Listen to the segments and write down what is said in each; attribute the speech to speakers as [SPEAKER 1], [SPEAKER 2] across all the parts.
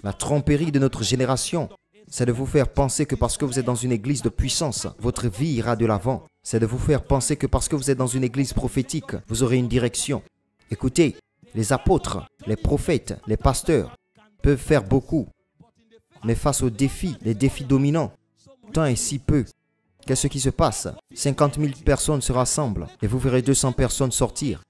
[SPEAKER 1] La tromperie de notre génération, c'est de vous faire penser que parce que vous êtes dans une église de puissance, votre vie ira de l'avant. C'est de vous faire penser que parce que vous êtes dans une église prophétique, vous aurez une direction. Écoutez, les apôtres, les prophètes, les pasteurs peuvent faire beaucoup. Mais face aux défis, les défis dominants, tant est si peu. Qu'est-ce qui se passe? 50 000 personnes se rassemblent et vous verrez 200 personnes sortir.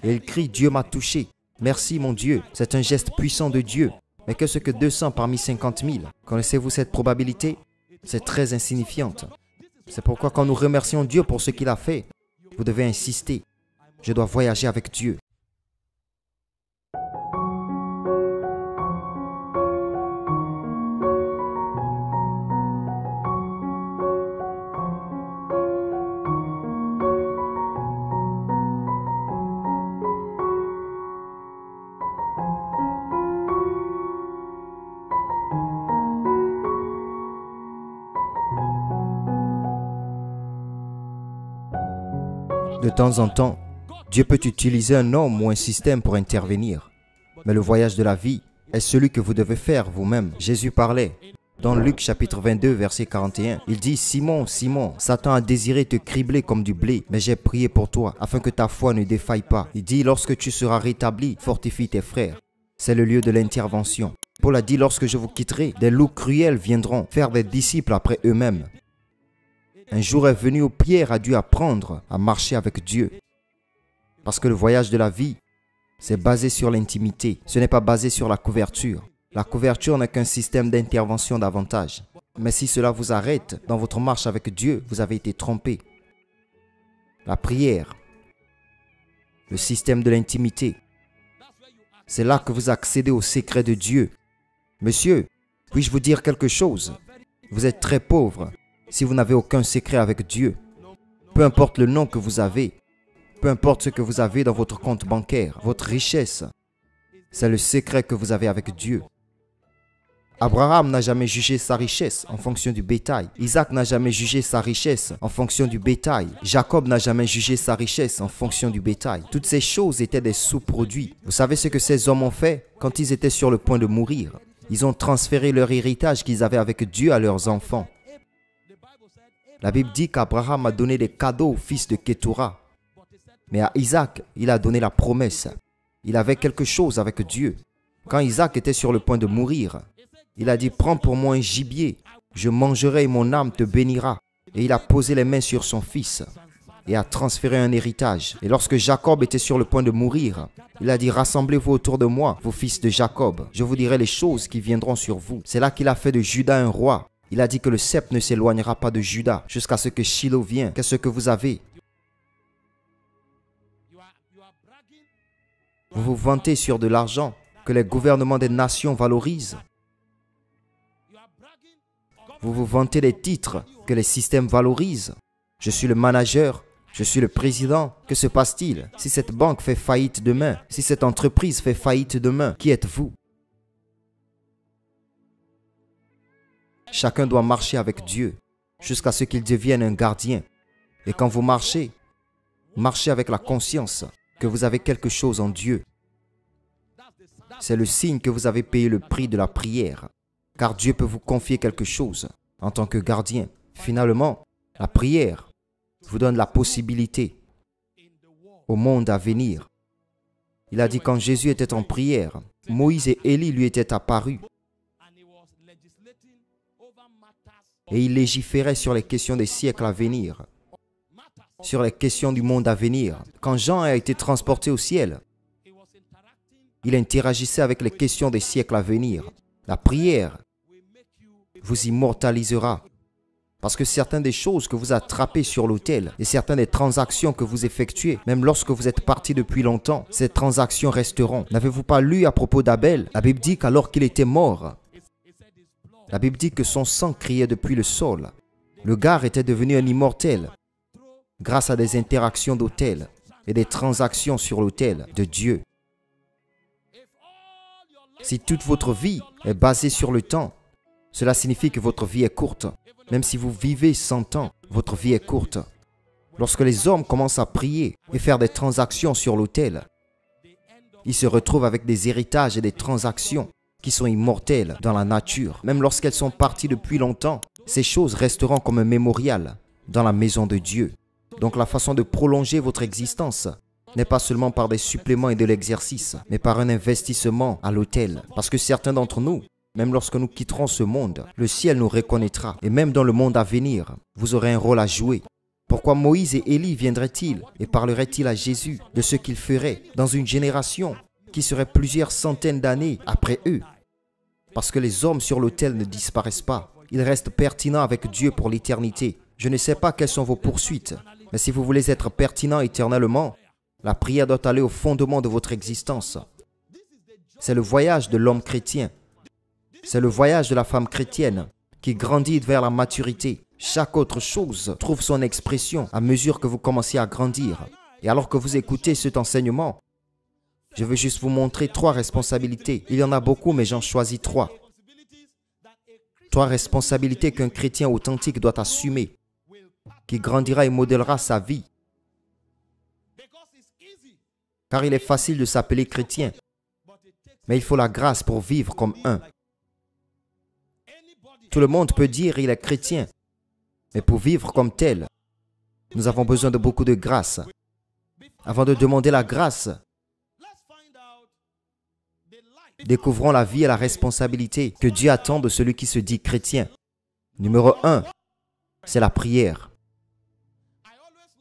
[SPEAKER 1] Et ils crient, Dieu m'a touché. Merci mon Dieu, c'est un geste puissant de Dieu. Mais qu'est-ce que 200 parmi 50 000? Connaissez-vous cette probabilité? C'est très insignifiante. C'est pourquoi quand nous remercions Dieu pour ce qu'il a fait, vous devez insister. Je dois voyager avec Dieu. De temps en temps, Dieu peut utiliser un homme ou un système pour intervenir. Mais le voyage de la vie est celui que vous devez faire vous-même. Jésus parlait. Dans Luc chapitre 22, verset 41, il dit « Simon, Simon, Satan a désiré te cribler comme du blé, mais j'ai prié pour toi, afin que ta foi ne défaille pas. » Il dit « Lorsque tu seras rétabli, fortifie tes frères. » C'est le lieu de l'intervention. Paul a dit « Lorsque je vous quitterai, des loups cruels viendront faire des disciples après eux-mêmes. » Un jour est venu où Pierre a dû apprendre à marcher avec Dieu. Parce que le voyage de la vie, c'est basé sur l'intimité. Ce n'est pas basé sur la couverture. La couverture n'est qu'un système d'intervention davantage. Mais si cela vous arrête dans votre marche avec Dieu, vous avez été trompé. La prière, le système de l'intimité, c'est là que vous accédez au secret de Dieu. Monsieur, puis-je vous dire quelque chose? Vous êtes très pauvre. Si vous n'avez aucun secret avec Dieu, peu importe le nom que vous avez, peu importe ce que vous avez dans votre compte bancaire, votre richesse, c'est le secret que vous avez avec Dieu. Abraham n'a jamais jugé sa richesse en fonction du bétail. Isaac n'a jamais jugé sa richesse en fonction du bétail. Jacob n'a jamais jugé sa richesse en fonction du bétail. Toutes ces choses étaient des sous-produits. Vous savez ce que ces hommes ont fait quand ils étaient sur le point de mourir? Ils ont transféré leur héritage qu'ils avaient avec Dieu à leurs enfants. La Bible dit qu'Abraham a donné des cadeaux au fils de Ketura. Mais à Isaac, il a donné la promesse. Il avait quelque chose avec Dieu. Quand Isaac était sur le point de mourir, il a dit « Prends pour moi un gibier, je mangerai et mon âme te bénira. » Et il a posé les mains sur son fils et a transféré un héritage. Et lorsque Jacob était sur le point de mourir, il a dit « Rassemblez-vous autour de moi, vos fils de Jacob. Je vous dirai les choses qui viendront sur vous. » C'est là qu'il a fait de Juda un roi. Il a dit que le sceptre ne s'éloignera pas de Juda jusqu'à ce que Shiloh vienne. Qu'est-ce que vous avez? Vous vous vantez sur de l'argent que les gouvernements des nations valorisent. Vous vous vantez des titres que les systèmes valorisent. Je suis le manager, je suis le président. Que se passe-t-il? Si cette banque fait faillite demain, si cette entreprise fait faillite demain, qui êtes-vous? Chacun doit marcher avec Dieu jusqu'à ce qu'il devienne un gardien. Et quand vous marchez, marchez avec la conscience que vous avez quelque chose en Dieu. C'est le signe que vous avez payé le prix de la prière. Car Dieu peut vous confier quelque chose en tant que gardien. Finalement, la prière vous donne la possibilité au monde à venir. Il a dit quand Jésus était en prière, Moïse et Élie lui étaient apparus. Et il légiférait sur les questions des siècles à venir, sur les questions du monde à venir. Quand Jean a été transporté au ciel, il interagissait avec les questions des siècles à venir. La prière vous immortalisera. Parce que certaines des choses que vous attrapez sur l'autel et certaines des transactions que vous effectuez, même lorsque vous êtes parti depuis longtemps, ces transactions resteront. N'avez-vous pas lu à propos d'Abel? La Bible dit qu'alors qu'il était mort, la Bible dit que son sang criait depuis le sol. Le gars était devenu un immortel grâce à des interactions d'autel et des transactions sur l'autel de Dieu. Si toute votre vie est basée sur le temps, cela signifie que votre vie est courte. Même si vous vivez 100 ans, votre vie est courte. Lorsque les hommes commencent à prier et faire des transactions sur l'autel, ils se retrouvent avec des héritages et des transactions qui sont immortelles dans la nature. Même lorsqu'elles sont parties depuis longtemps, ces choses resteront comme un mémorial dans la maison de Dieu. Donc la façon de prolonger votre existence n'est pas seulement par des suppléments et de l'exercice, mais par un investissement à l'autel. Parce que certains d'entre nous, même lorsque nous quitterons ce monde, le ciel nous reconnaîtra. Et même dans le monde à venir, vous aurez un rôle à jouer. Pourquoi Moïse et Élie viendraient-ils et parleraient-ils à Jésus de ce qu'il ferait dans une génération qui serait plusieurs centaines d'années après eux? Parce que les hommes sur l'autel ne disparaissent pas. Ils restent pertinents avec Dieu pour l'éternité. Je ne sais pas quelles sont vos poursuites, mais si vous voulez être pertinent éternellement, la prière doit aller au fondement de votre existence. C'est le voyage de l'homme chrétien. C'est le voyage de la femme chrétienne qui grandit vers la maturité. Chaque autre chose trouve son expression à mesure que vous commencez à grandir. Et alors que vous écoutez cet enseignement, je veux juste vous montrer 3 responsabilités. Il y en a beaucoup, mais j'en choisis 3. 3 responsabilités qu'un chrétien authentique doit assumer, qui grandira et modèlera sa vie. Car il est facile de s'appeler chrétien, mais il faut la grâce pour vivre comme un. Tout le monde peut dire qu'il est chrétien, mais pour vivre comme tel, nous avons besoin de beaucoup de grâce. Avant de demander la grâce, découvrons la vie et la responsabilité que Dieu attend de celui qui se dit chrétien. Numéro 1, c'est la prière.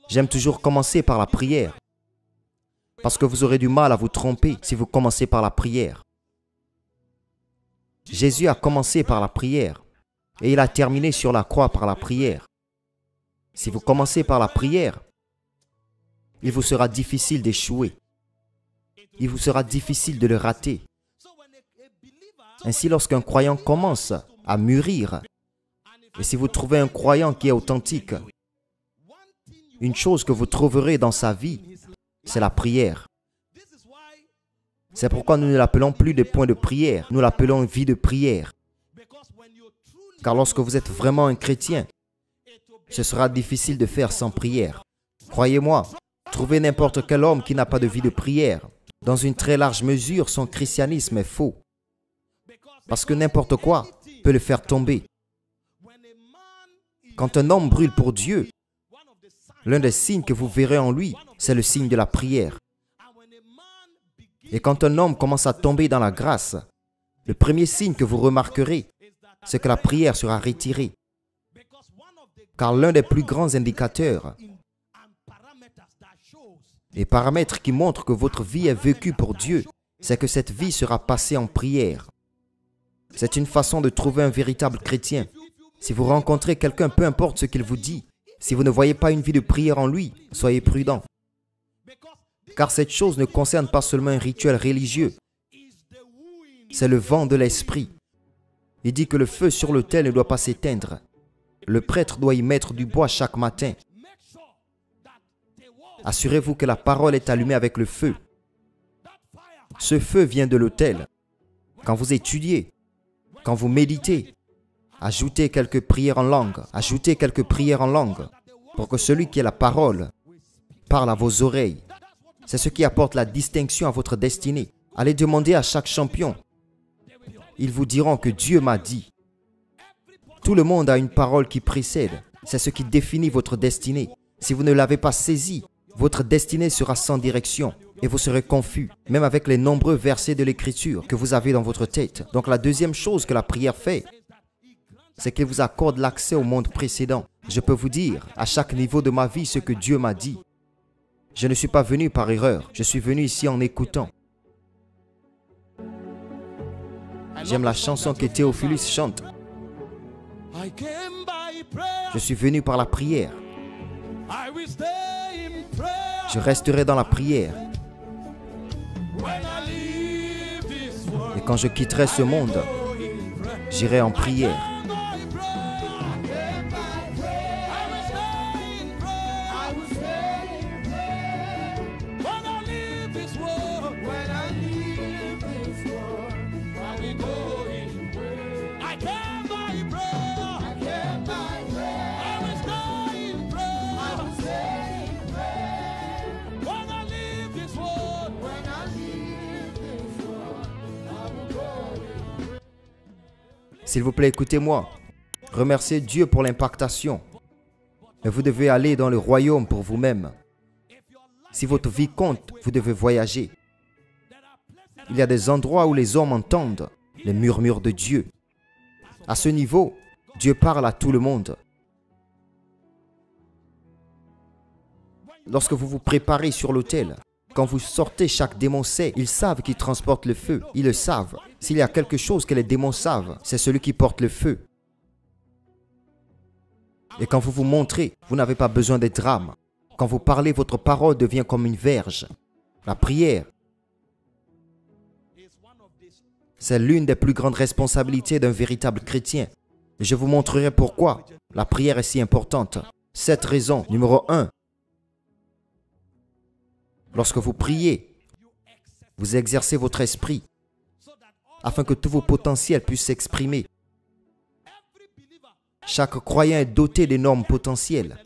[SPEAKER 1] J'aime toujours commencer par la prière, parce que vous aurez du mal à vous tromper si vous commencez par la prière. Jésus a commencé par la prière, et il a terminé sur la croix par la prière. Si vous commencez par la prière, il vous sera difficile d'échouer. Il vous sera difficile de le rater. Ainsi, lorsqu'un croyant commence à mûrir, et si vous trouvez un croyant qui est authentique, une chose que vous trouverez dans sa vie, c'est la prière. C'est pourquoi nous ne l'appelons plus des points de prière, nous l'appelons vie de prière. Car lorsque vous êtes vraiment un chrétien, ce sera difficile de faire sans prière. Croyez-moi, trouvez n'importe quel homme qui n'a pas de vie de prière. Dans une très large mesure, son christianisme est faux. Parce que n'importe quoi peut le faire tomber. Quand un homme brûle pour Dieu, l'un des signes que vous verrez en lui, c'est le signe de la prière. Et quand un homme commence à tomber dans la grâce, le premier signe que vous remarquerez, c'est que la prière sera retirée. Car l'un des plus grands indicateurs et paramètres qui montrent que votre vie est vécue pour Dieu, c'est que cette vie sera passée en prière. C'est une façon de trouver un véritable chrétien. Si vous rencontrez quelqu'un, peu importe ce qu'il vous dit, si vous ne voyez pas une vie de prière en lui, soyez prudent. Car cette chose ne concerne pas seulement un rituel religieux. C'est le vent de l'esprit. Il dit que le feu sur l'autel ne doit pas s'éteindre. Le prêtre doit y mettre du bois chaque matin. Assurez-vous que la parole est allumée avec le feu. Ce feu vient de l'autel. Quand vous étudiez, quand vous méditez, ajoutez quelques prières en langue. Ajoutez quelques prières en langue pour que celui qui est la parole parle à vos oreilles. C'est ce qui apporte la distinction à votre destinée. Allez demander à chaque champion. Ils vous diront que Dieu m'a dit. Tout le monde a une parole qui précède. C'est ce qui définit votre destinée. Si vous ne l'avez pas saisie, votre destinée sera sans direction et vous serez confus, même avec les nombreux versets de l'Écriture que vous avez dans votre tête. Donc la deuxième chose que la prière fait, c'est qu'il vous accorde l'accès au monde précédent. Je peux vous dire, à chaque niveau de ma vie, ce que Dieu m'a dit. Je ne suis pas venu par erreur, je suis venu ici en écoutant. J'aime la chanson que Théophilus chante. Je suis venu par la prière. Je resterai dans la prière. Et quand je quitterai ce monde, j'irai en prière. S'il vous plaît, écoutez-moi. Remerciez Dieu pour l'impactation. Mais vous devez aller dans le royaume pour vous-même. Si votre vie compte, vous devez voyager. Il y a des endroits où les hommes entendent les murmures de Dieu. À ce niveau, Dieu parle à tout le monde. Lorsque vous vous préparez sur l'autel, quand vous sortez, chaque démon sait, ils savent qui transporte le feu. Ils le savent. S'il y a quelque chose que les démons savent, c'est celui qui porte le feu. Et quand vous vous montrez, vous n'avez pas besoin des drames. Quand vous parlez, votre parole devient comme une verge. La prière, c'est l'une des plus grandes responsabilités d'un véritable chrétien. Et je vous montrerai pourquoi la prière est si importante. Cette raison, numéro 1. Lorsque vous priez, vous exercez votre esprit afin que tous vos potentiels puissent s'exprimer. Chaque croyant est doté d'énormes potentiels.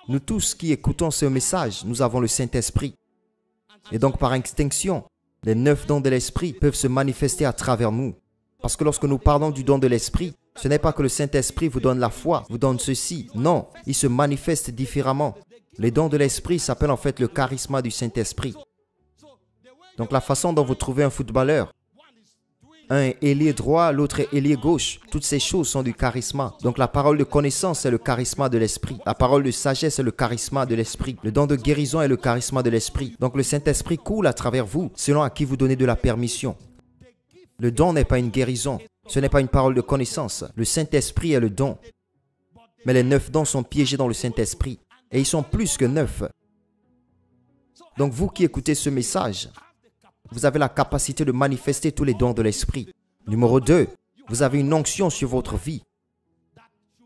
[SPEAKER 1] Nous tous qui écoutons ce message, nous avons le Saint-Esprit. Et donc par extinction, les 9 dons de l'Esprit peuvent se manifester à travers nous. Parce que lorsque nous parlons du don de l'Esprit, ce n'est pas que le Saint-Esprit vous donne la foi, vous donne ceci. Non, il se manifeste différemment. Les dons de l'Esprit s'appellent en fait le charisme du Saint-Esprit. Donc la façon dont vous trouvez un footballeur, un est ailier droit, l'autre est ailier gauche. Toutes ces choses sont du charisme. Donc la parole de connaissance, c'est le charisme de l'Esprit. La parole de sagesse, c'est le charisme de l'Esprit. Le don de guérison est le charisme de l'Esprit. Donc le Saint-Esprit coule à travers vous, selon à qui vous donnez de la permission. Le don n'est pas une guérison. Ce n'est pas une parole de connaissance. Le Saint-Esprit est le don. Mais les 9 dons sont piégés dans le Saint-Esprit. Et ils sont plus que 9. Donc vous qui écoutez ce message, vous avez la capacité de manifester tous les dons de l'Esprit. Numéro 2, vous avez une onction sur votre vie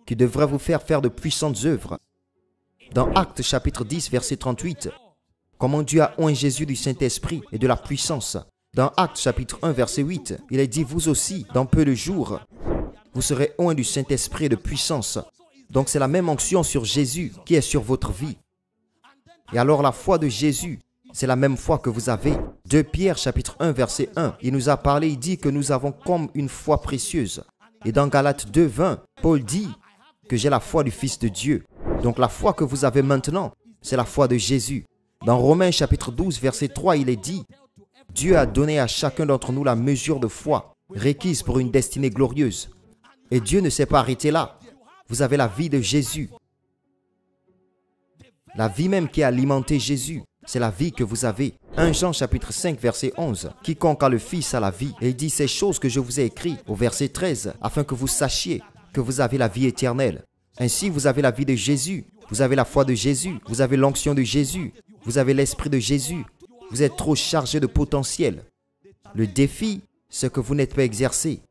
[SPEAKER 1] qui devrait vous faire de puissantes œuvres. Dans Actes chapitre 10, verset 38, comment Dieu a oint Jésus du Saint-Esprit et de la puissance. Dans Actes chapitre 1, verset 8, il est dit, vous aussi, dans peu de jours, vous serez oints du Saint-Esprit et de puissance. Donc c'est la même onction sur Jésus qui est sur votre vie. Et alors la foi de Jésus, c'est la même foi que vous avez. 2 Pierre chapitre 1 verset 1, il nous a parlé, il dit que nous avons comme une foi précieuse. Et dans Galates 2, 20, Paul dit que j'ai la foi du Fils de Dieu. Donc la foi que vous avez maintenant, c'est la foi de Jésus. Dans Romains chapitre 12 verset 3, il est dit, Dieu a donné à chacun d'entre nous la mesure de foi requise pour une destinée glorieuse. Et Dieu ne s'est pas arrêté là. Vous avez la vie de Jésus. La vie même qui a alimenté Jésus, c'est la vie que vous avez. 1 Jean chapitre 5 verset 11. Quiconque a le Fils a la vie. Et il dit ces choses que je vous ai écrites au verset 13, afin que vous sachiez que vous avez la vie éternelle. Ainsi vous avez la vie de Jésus. Vous avez la foi de Jésus. Vous avez l'onction de Jésus. Vous avez l'esprit de Jésus. Vous êtes trop chargé de potentiel. Le défi, c'est que vous n'êtes pas exercé.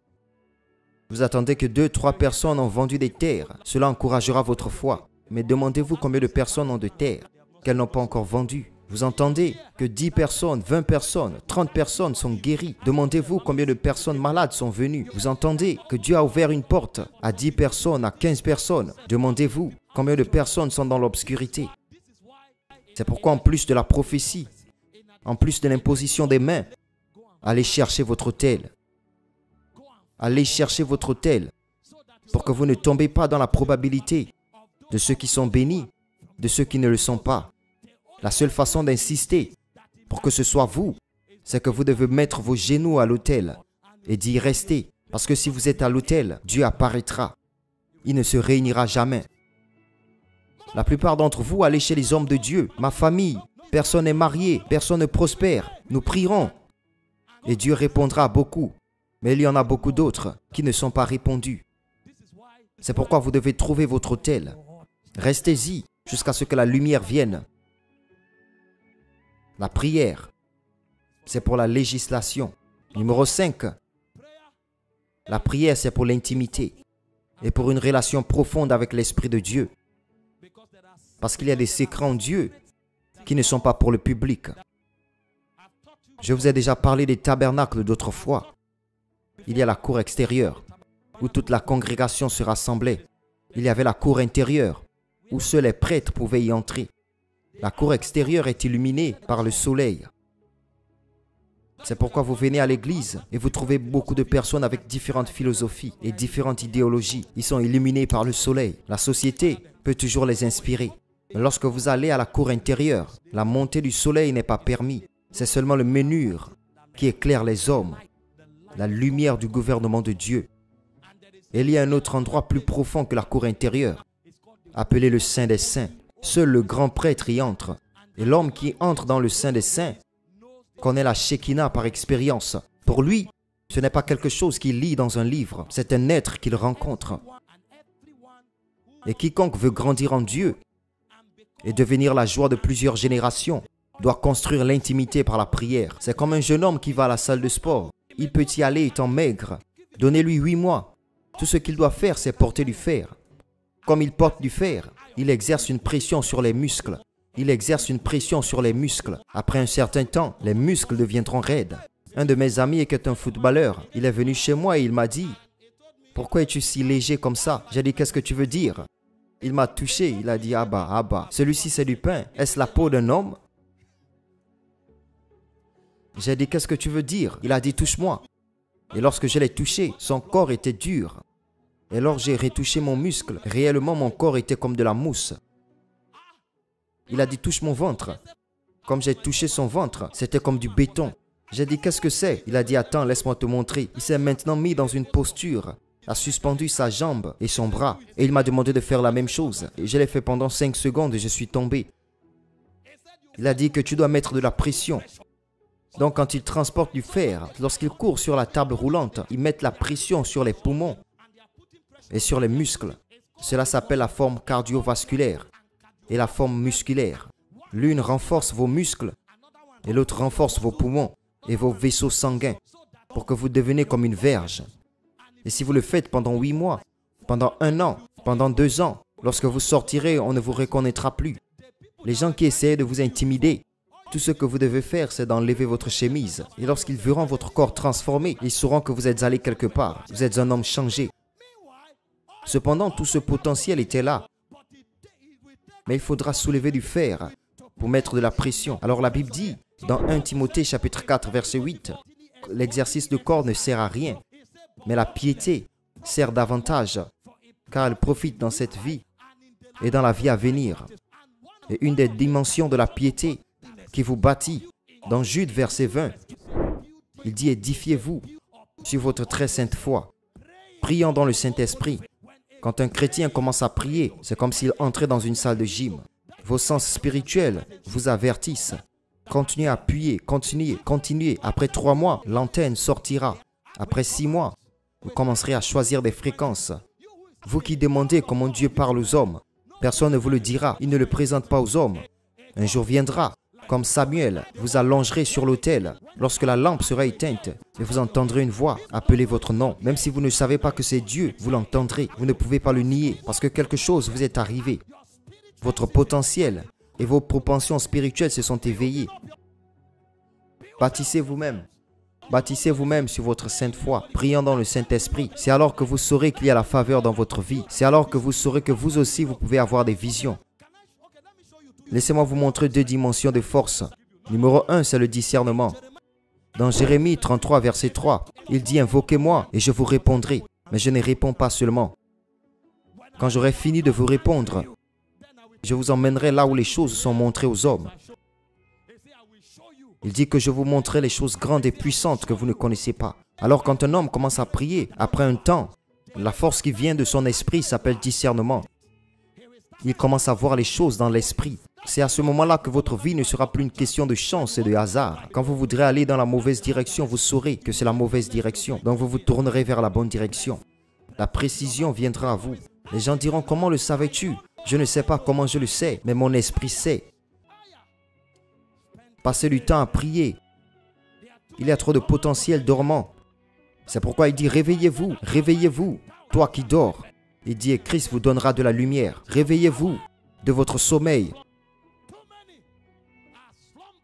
[SPEAKER 1] Vous attendez que 2-3 personnes ont vendu des terres. Cela encouragera votre foi. Mais demandez-vous combien de personnes ont de terres qu'elles n'ont pas encore vendues. Vous entendez que 10 personnes, 20 personnes, 30 personnes sont guéries. Demandez-vous combien de personnes malades sont venues. Vous entendez que Dieu a ouvert une porte à 10 personnes, à 15 personnes. Demandez-vous combien de personnes sont dans l'obscurité. C'est pourquoi en plus de la prophétie, en plus de l'imposition des mains, allez chercher votre autel. Allez chercher votre autel pour que vous ne tombez pas dans la probabilité de ceux qui sont bénis, de ceux qui ne le sont pas. La seule façon d'insister pour que ce soit vous, c'est que vous devez mettre vos genoux à l'autel et d'y rester. Parce que si vous êtes à l'autel, Dieu apparaîtra. Il ne se réunira jamais. La plupart d'entre vous, allez chez les hommes de Dieu. Ma famille, personne n'est marié, personne ne prospère. Nous prierons et Dieu répondra à beaucoup. Mais il y en a beaucoup d'autres qui ne sont pas répondus. C'est pourquoi vous devez trouver votre autel. Restez-y jusqu'à ce que la lumière vienne. La prière, c'est pour la législation. Numéro 5. La prière, c'est pour l'intimité et pour une relation profonde avec l'Esprit de Dieu. Parce qu'il y a des secrets en Dieu qui ne sont pas pour le public. Je vous ai déjà parlé des tabernacles d'autrefois. Il y a la cour extérieure, où toute la congrégation se rassemblait. Il y avait la cour intérieure, où seuls les prêtres pouvaient y entrer. La cour extérieure est illuminée par le soleil. C'est pourquoi vous venez à l'église et vous trouvez beaucoup de personnes avec différentes philosophies et différentes idéologies. Ils sont illuminés par le soleil. La société peut toujours les inspirer. Mais lorsque vous allez à la cour intérieure, la montée du soleil n'est pas permise. C'est seulement le menhir qui éclaire les hommes, la lumière du gouvernement de Dieu. Et il y a un autre endroit plus profond que la cour intérieure, appelé le Saint des Saints. Seul le grand prêtre y entre. Et l'homme qui entre dans le Saint des Saints connaît la Shekinah par expérience. Pour lui, ce n'est pas quelque chose qu'il lit dans un livre, c'est un être qu'il rencontre. Et quiconque veut grandir en Dieu et devenir la joie de plusieurs générations doit construire l'intimité par la prière. C'est comme un jeune homme qui va à la salle de sport. Il peut y aller étant maigre. Donnez-lui 8 mois. Tout ce qu'il doit faire, c'est porter du fer. Comme il porte du fer, il exerce une pression sur les muscles. Il exerce une pression sur les muscles. Après un certain temps, les muscles deviendront raides. Un de mes amis qui est un footballeur, il est venu chez moi et il m'a dit « Pourquoi es-tu si léger comme ça ?» J'ai dit « Qu'est-ce que tu veux dire ?» Il m'a touché, il a dit « Abba, Abba, celui-ci c'est du pain. Est-ce la peau d'un homme ?» J'ai dit « Qu'est-ce que tu veux dire ?» Il a dit « Touche-moi. » Et lorsque je l'ai touché, son corps était dur. Et alors j'ai retouché mon muscle. Réellement, mon corps était comme de la mousse. Il a dit « Touche mon ventre ». Comme j'ai touché son ventre, c'était comme du béton. J'ai dit « Qu'est-ce que c'est ?» Il a dit « Attends, laisse-moi te montrer. » Il s'est maintenant mis dans une posture, a suspendu sa jambe et son bras. Et il m'a demandé de faire la même chose. Et je l'ai fait pendant 5 secondes et je suis tombé. Il a dit que tu dois mettre de la pression. Donc quand il transporte du fer, lorsqu'il court sur la table roulante, ils mettent la pression sur les poumons et sur les muscles. Cela s'appelle la forme cardiovasculaire et la forme musculaire. L'une renforce vos muscles et l'autre renforce vos poumons et vos vaisseaux sanguins pour que vous deveniez comme une verge. Et si vous le faites pendant 8 mois, pendant 1 an, pendant 2 ans, lorsque vous sortirez, on ne vous reconnaîtra plus. Les gens qui essaient de vous intimider, tout ce que vous devez faire, c'est d'enlever votre chemise. Et lorsqu'ils verront votre corps transformé, ils sauront que vous êtes allé quelque part. Vous êtes un homme changé. Cependant, tout ce potentiel était là. Mais il faudra soulever du fer pour mettre de la pression. Alors la Bible dit, dans 1 Timothée chapitre 4, verset 8, l'exercice de corps ne sert à rien, mais la piété sert davantage, car elle profite dans cette vie et dans la vie à venir. Et une des dimensions de la piété qui vous bâtit, dans Jude verset 20, il dit « Édifiez-vous sur votre très sainte foi, priant dans le Saint-Esprit. » Quand un chrétien commence à prier, c'est comme s'il entrait dans une salle de gym. Vos sens spirituels vous avertissent. Continuez à appuyer, continuez. Après 3 mois, l'antenne sortira. Après 6 mois, vous commencerez à choisir des fréquences. Vous qui demandez comment Dieu parle aux hommes, personne ne vous le dira. Il ne le présente pas aux hommes. Un jour viendra, comme Samuel, vous allongerez sur l'autel lorsque la lampe sera éteinte et vous entendrez une voix appeler votre nom. Même si vous ne savez pas que c'est Dieu, vous l'entendrez. Vous ne pouvez pas le nier parce que quelque chose vous est arrivé. Votre potentiel et vos propensions spirituelles se sont éveillées. Bâtissez vous-même. Bâtissez vous-même sur votre sainte foi, priant dans le Saint-Esprit. C'est alors que vous saurez qu'il y a la faveur dans votre vie. C'est alors que vous saurez que vous aussi, vous pouvez avoir des visions. Laissez-moi vous montrer 2 dimensions de force. Numéro 1, c'est le discernement. Dans Jérémie 33, verset 3, il dit « Invoquez-moi et je vous répondrai. Mais je ne réponds pas seulement. Quand j'aurai fini de vous répondre, je vous emmènerai là où les choses sont montrées aux hommes. » Il dit que je vous montrerai les choses grandes et puissantes que vous ne connaissez pas. Alors quand un homme commence à prier, après un temps, la force qui vient de son esprit s'appelle discernement. Il commence à voir les choses dans l'esprit. C'est à ce moment-là que votre vie ne sera plus une question de chance et de hasard. Quand vous voudrez aller dans la mauvaise direction, vous saurez que c'est la mauvaise direction. Donc vous vous tournerez vers la bonne direction. La précision viendra à vous. Les gens diront « Comment le savais-tu » Je ne sais pas comment je le sais, mais mon esprit sait. Passez du temps à prier. Il y a trop de potentiel dormant. C'est pourquoi il dit « Réveillez-vous, réveillez-vous, toi qui dors. » Il dit « Et Christ vous donnera de la lumière. Réveillez-vous de votre sommeil. »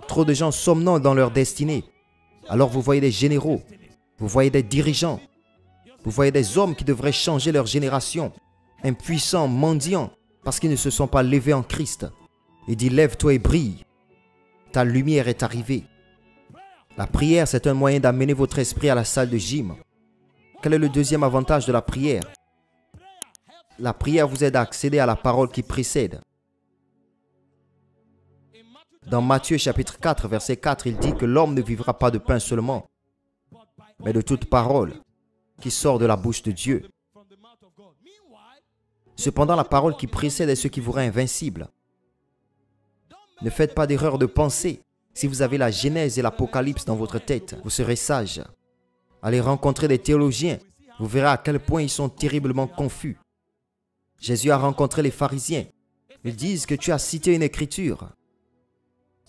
[SPEAKER 1] Trop de gens somnolent dans leur destinée. Alors vous voyez des généraux, vous voyez des dirigeants, vous voyez des hommes qui devraient changer leur génération, impuissants, mendiants, parce qu'ils ne se sont pas levés en Christ. Il dit « Lève-toi et brille. Ta lumière est arrivée. » La prière, c'est un moyen d'amener votre esprit à la salle de gym. Quel est le deuxième avantage de la prière? La prière vous aide à accéder à la parole qui précède. Dans Matthieu chapitre 4, verset 4, il dit que l'homme ne vivra pas de pain seulement, mais de toute parole qui sort de la bouche de Dieu. Cependant, la parole qui précède est ce qui vous rend invincible. Ne faites pas d'erreur de pensée. Si vous avez la Genèse et l'Apocalypse dans votre tête, vous serez sage. Allez rencontrer des théologiens. Vous verrez à quel point ils sont terriblement confus. Jésus a rencontré les pharisiens. Ils disent que tu as cité une écriture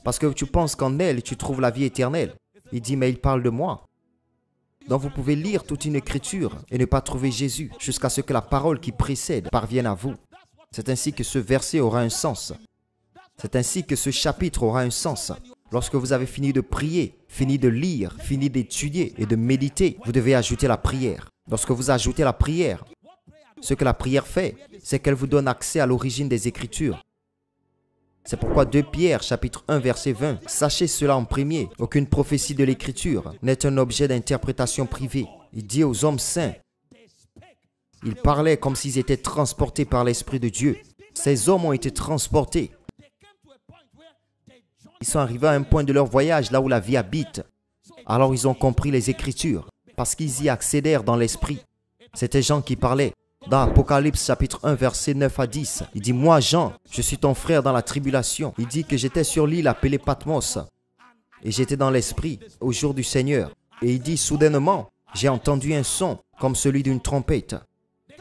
[SPEAKER 1] parce que tu penses qu'en elle, tu trouves la vie éternelle. Il dit, mais il parle de moi. Donc vous pouvez lire toute une écriture et ne pas trouver Jésus jusqu'à ce que la parole qui précède parvienne à vous. C'est ainsi que ce verset aura un sens. C'est ainsi que ce chapitre aura un sens. Lorsque vous avez fini de prier, fini de lire, fini d'étudier et de méditer, vous devez ajouter la prière. Lorsque vous ajoutez la prière, ce que la prière fait, c'est qu'elle vous donne accès à l'origine des Écritures. C'est pourquoi 2 Pierre, chapitre 1, verset 20, « Sachez cela en premier, aucune prophétie de l'Écriture n'est un objet d'interprétation privée. » Il dit aux hommes saints, ils parlaient comme s'ils étaient transportés par l'Esprit de Dieu. Ces hommes ont été transportés. Ils sont arrivés à un point de leur voyage, là où la vie habite. Alors ils ont compris les Écritures, parce qu'ils y accédèrent dans l'Esprit. C'était Jean qui parlait. Dans Apocalypse chapitre 1, verset 9 à 10, il dit, « Moi, Jean, je suis ton frère dans la tribulation. » Il dit que j'étais sur l'île appelée Patmos, et j'étais dans l'Esprit au jour du Seigneur. Et il dit, soudainement, j'ai entendu un son comme celui d'une trompette.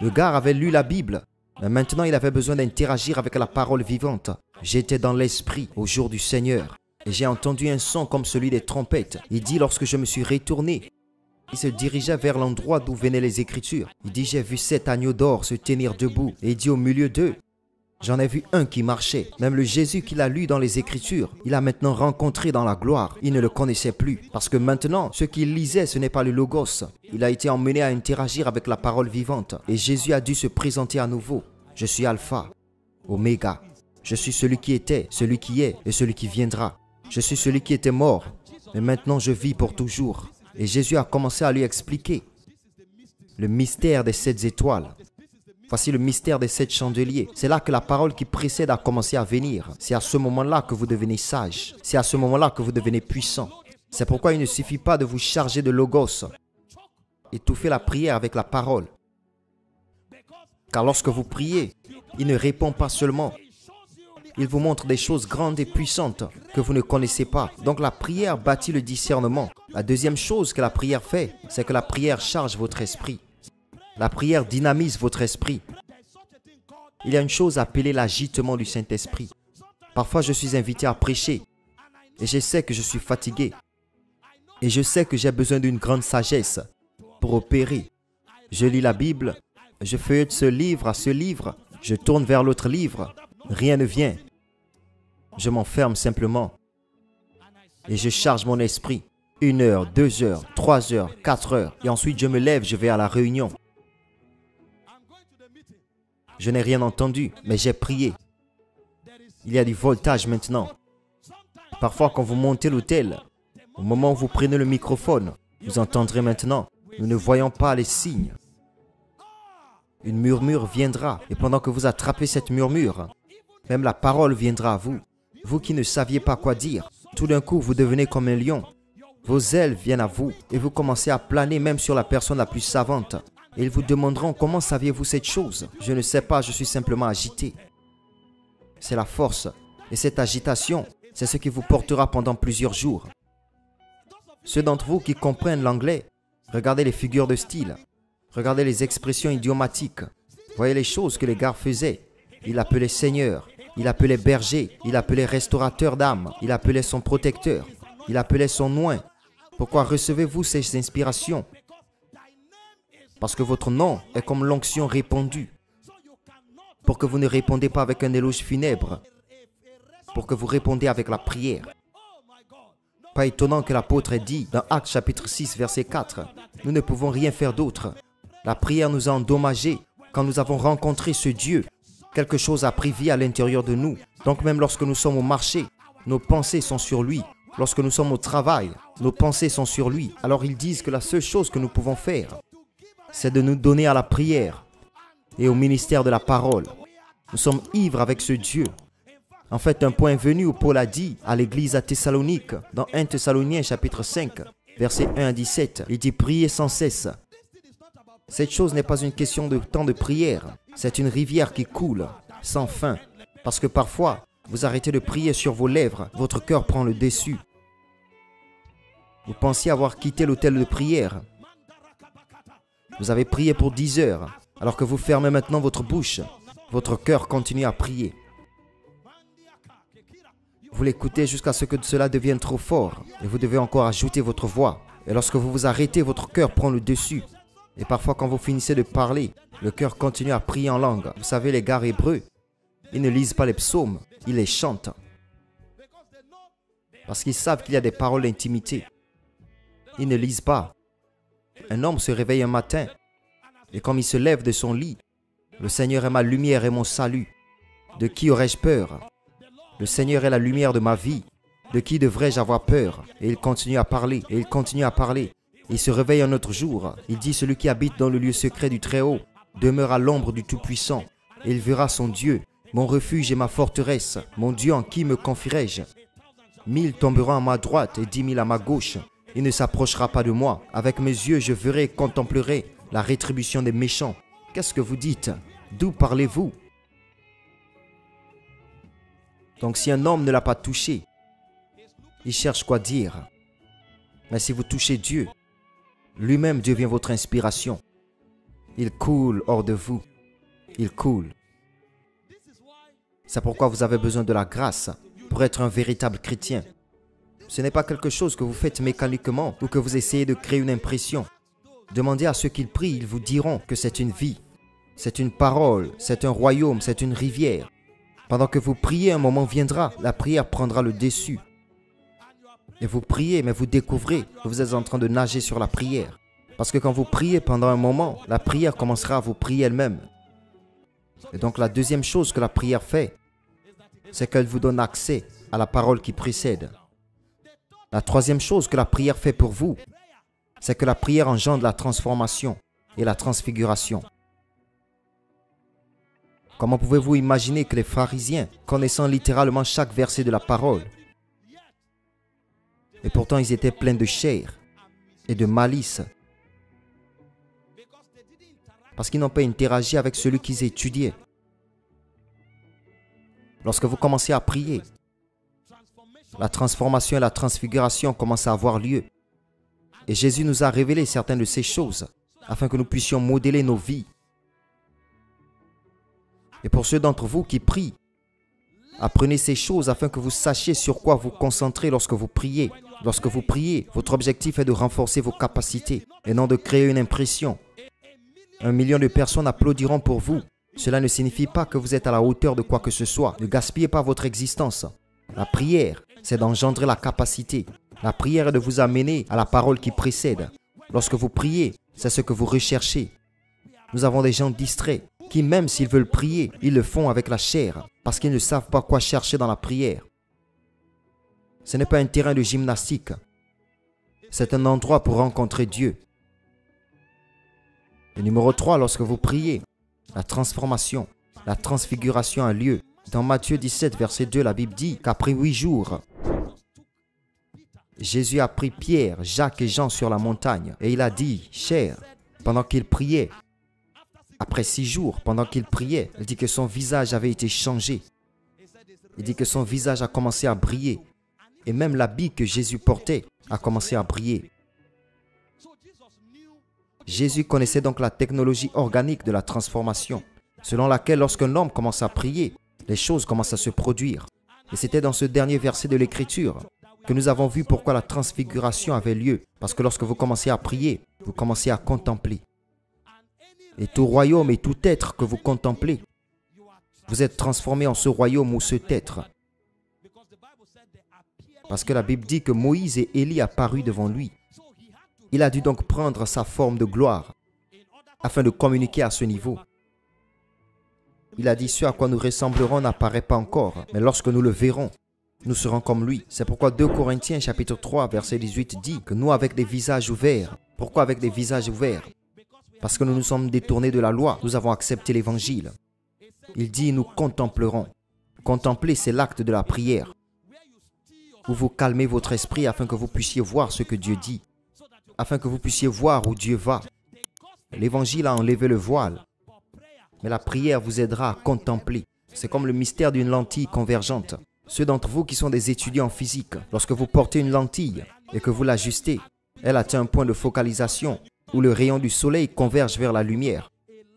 [SPEAKER 1] Le gars avait lu la Bible, mais maintenant il avait besoin d'interagir avec la parole vivante. J'étais dans l'Esprit au jour du Seigneur, et j'ai entendu un son comme celui des trompettes. Il dit, lorsque je me suis retourné, il se dirigeait vers l'endroit d'où venaient les Écritures. Il dit, j'ai vu 7 agneaux d'or se tenir debout. Et il dit, au milieu d'eux, j'en ai vu un qui marchait. Même le Jésus qu'il a lu dans les Écritures, il a maintenant rencontré dans la gloire. Il ne le connaissait plus. Parce que maintenant, ce qu'il lisait, ce n'est pas le Logos. Il a été emmené à interagir avec la parole vivante. Et Jésus a dû se présenter à nouveau. Je suis Alpha, Oméga. Je suis celui qui était, celui qui est et celui qui viendra. Je suis celui qui était mort, mais maintenant je vis pour toujours. Et Jésus a commencé à lui expliquer le mystère des 7 étoiles. Voici le mystère des 7 chandeliers. C'est là que la parole qui précède a commencé à venir. C'est à ce moment-là que vous devenez sage. C'est à ce moment-là que vous devenez puissant. C'est pourquoi il ne suffit pas de vous charger de logos. Étouffez la prière avec la parole. Car lorsque vous priez, il ne répond pas seulement. Il vous montre des choses grandes et puissantes que vous ne connaissez pas. Donc la prière bâtit le discernement. La deuxième chose que la prière fait, c'est que la prière charge votre esprit. La prière dynamise votre esprit. Il y a une chose appelée l'agitement du Saint-Esprit. Parfois, je suis invité à prêcher et je sais que je suis fatigué. Et je sais que j'ai besoin d'une grande sagesse pour opérer. Je lis la Bible, je feuillette ce livre à ce livre, je tourne vers l'autre livre. Rien ne vient. Je m'enferme simplement et je charge mon esprit. 1 heure, 2 heures, 3 heures, 4 heures. Et ensuite, je me lève, je vais à la réunion. Je n'ai rien entendu, mais j'ai prié. Il y a du voltage maintenant. Parfois, quand vous montez l'autel, au moment où vous prenez le microphone, vous entendrez maintenant, nous ne voyons pas les signes. Une murmure viendra, et pendant que vous attrapez cette murmure, même la parole viendra à vous. Vous qui ne saviez pas quoi dire, tout d'un coup, vous devenez comme un lion. Vos ailes viennent à vous et vous commencez à planer même sur la personne la plus savante. Et ils vous demanderont, comment saviez-vous cette chose? Je ne sais pas, je suis simplement agité. C'est la force. Et cette agitation, c'est ce qui vous portera pendant plusieurs jours. Ceux d'entre vous qui comprennent l'anglais, regardez les figures de style. Regardez les expressions idiomatiques. Voyez les choses que les gars faisaient. Il appelait Seigneur, il appelait berger, il appelait restaurateur d'âme, il appelait son protecteur, il appelait son oint. Pourquoi recevez-vous ces inspirations? Parce que votre nom est comme l'onction répandue. Pour que vous ne répondez pas avec un éloge funèbre. Pour que vous répondez avec la prière. Pas étonnant que l'apôtre ait dit dans Actes chapitre 6 verset 4, « Nous ne pouvons rien faire d'autre. La prière nous a endommagés quand nous avons rencontré ce Dieu. Quelque chose a pris vie à l'intérieur de nous. Donc même lorsque nous sommes au marché, nos pensées sont sur lui. Lorsque nous sommes au travail, nos pensées sont sur lui. Alors ils disent que la seule chose que nous pouvons faire, c'est de nous donner à la prière et au ministère de la parole. Nous sommes ivres avec ce Dieu. En fait, un point est venu où Paul a dit à l'église à Thessalonique, dans 1 Thessaloniciens chapitre 5, versets 1 à 17, il dit « Priez sans cesse ». Cette chose n'est pas une question de temps de prière, c'est une rivière qui coule sans fin. Parce que parfois, vous arrêtez de prier sur vos lèvres, votre cœur prend le dessus. Vous pensiez avoir quitté l'autel de prière. Vous avez prié pour 10 heures, alors que vous fermez maintenant votre bouche. Votre cœur continue à prier. Vous l'écoutez jusqu'à ce que cela devienne trop fort et vous devez encore ajouter votre voix. Et lorsque vous vous arrêtez, votre cœur prend le dessus. Et parfois, quand vous finissez de parler, le cœur continue à prier en langue. Vous savez, les gars hébreux, ils ne lisent pas les psaumes, ils les chantent. Parce qu'ils savent qu'il y a des paroles d'intimité. Ils ne lisent pas. Un homme se réveille un matin et comme il se lève de son lit, le Seigneur est ma lumière et mon salut. De qui aurais-je peur? Le Seigneur est la lumière de ma vie. De qui devrais-je avoir peur? Et il continue à parler, et il continue à parler. Il se réveille un autre jour. Il dit, celui qui habite dans le lieu secret du Très-Haut demeure à l'ombre du Tout-Puissant. Et il verra son Dieu, mon refuge et ma forteresse. Mon Dieu, en qui me confierai-je? 1000 tomberont à ma droite et 10 000 à ma gauche. Il ne s'approchera pas de moi. Avec mes yeux, je verrai et contemplerai la rétribution des méchants. Qu'est-ce que vous dites? D'où parlez-vous? Donc si un homme ne l'a pas touché, il cherche quoi dire. Mais si vous touchez Dieu, lui-même devient votre inspiration. Il coule hors de vous. Il coule. C'est pourquoi vous avez besoin de la grâce pour être un véritable chrétien. Ce n'est pas quelque chose que vous faites mécaniquement ou que vous essayez de créer une impression. Demandez à ceux qui prient, ils vous diront que c'est une vie. C'est une parole, c'est un royaume, c'est une rivière. Pendant que vous priez, un moment viendra, la prière prendra le dessus. Et vous priez, mais vous découvrez que vous êtes en train de nager sur la prière. Parce que quand vous priez pendant un moment, la prière commencera à vous prier elle-même. Et donc la deuxième chose que la prière fait, c'est qu'elle vous donne accès à la parole qui précède. La troisième chose que la prière fait pour vous, c'est que la prière engendre la transformation et la transfiguration. Comment pouvez-vous imaginer que les pharisiens, connaissant littéralement chaque verset de la parole, et pourtant ils étaient pleins de chair et de malice, parce qu'ils n'ont pas interagi avec celui qu'ils étudiaient. Lorsque vous commencez à prier, la transformation et la transfiguration commencent à avoir lieu. Et Jésus nous a révélé certaines de ces choses afin que nous puissions modeler nos vies. Et pour ceux d'entre vous qui prient, apprenez ces choses afin que vous sachiez sur quoi vous concentrer lorsque vous priez. Lorsque vous priez, votre objectif est de renforcer vos capacités et non de créer une impression. 1 million de personnes applaudiront pour vous. Cela ne signifie pas que vous êtes à la hauteur de quoi que ce soit. Ne gaspillez pas votre existence. La prière, c'est d'engendrer la capacité. La prière est de vous amener à la parole qui précède. Lorsque vous priez, c'est ce que vous recherchez. Nous avons des gens distraits qui, même s'ils veulent prier, ils le font avec la chair parce qu'ils ne savent pas quoi chercher dans la prière. Ce n'est pas un terrain de gymnastique. C'est un endroit pour rencontrer Dieu. Et numéro 3, lorsque vous priez, la transformation, la transfiguration a lieu. Dans Matthieu 17, verset 2, la Bible dit qu'après 8 jours, Jésus a pris Pierre, Jacques et Jean sur la montagne. Et il a dit, cher, pendant qu'il priait, après 6 jours, pendant qu'il priait, il dit que son visage avait été changé. Il dit que son visage a commencé à briller. Et même l'habit que Jésus portait a commencé à briller. Jésus connaissait donc la technologie organique de la transformation, selon laquelle lorsqu'un homme commence à prier, les choses commencent à se produire. Et c'était dans ce dernier verset de l'Écriture que nous avons vu pourquoi la transfiguration avait lieu. Parce que lorsque vous commencez à prier, vous commencez à contempler. Et tout royaume et tout être que vous contemplez, vous êtes transformé en ce royaume ou cet être. Parce que la Bible dit que Moïse et Élie apparurent devant lui. Il a dû donc prendre sa forme de gloire afin de communiquer à ce niveau. Il a dit, ce à quoi nous ressemblerons n'apparaît pas encore, mais lorsque nous le verrons, nous serons comme lui. C'est pourquoi 2 Corinthiens chapitre 3 verset 18 dit que nous avec des visages ouverts. Pourquoi avec des visages ouverts? Parce que nous nous sommes détournés de la loi, nous avons accepté l'évangile. Il dit nous contemplerons. Contempler, c'est l'acte de la prière, où vous calmez votre esprit afin que vous puissiez voir ce que Dieu dit, afin que vous puissiez voir où Dieu va. L'évangile a enlevé le voile, mais la prière vous aidera à contempler. C'est comme le mystère d'une lentille convergente. Ceux d'entre vous qui sont des étudiants en physique, lorsque vous portez une lentille et que vous l'ajustez, elle atteint un point de focalisation où le rayon du soleil converge vers la lumière.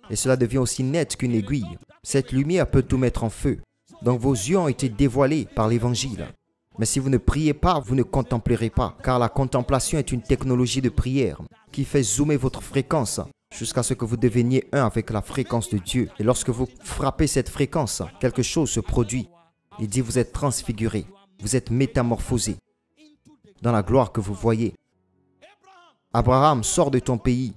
[SPEAKER 1] Et cela devient aussi net qu'une aiguille. Cette lumière peut tout mettre en feu. Donc vos yeux ont été dévoilés par l'évangile. Mais si vous ne priez pas, vous ne contemplerez pas. Car la contemplation est une technologie de prière qui fait zoomer votre fréquence jusqu'à ce que vous deveniez un avec la fréquence de Dieu. Et lorsque vous frappez cette fréquence, quelque chose se produit. Il dit vous êtes transfiguré, vous êtes métamorphosé dans la gloire que vous voyez. Abraham, sort de ton pays.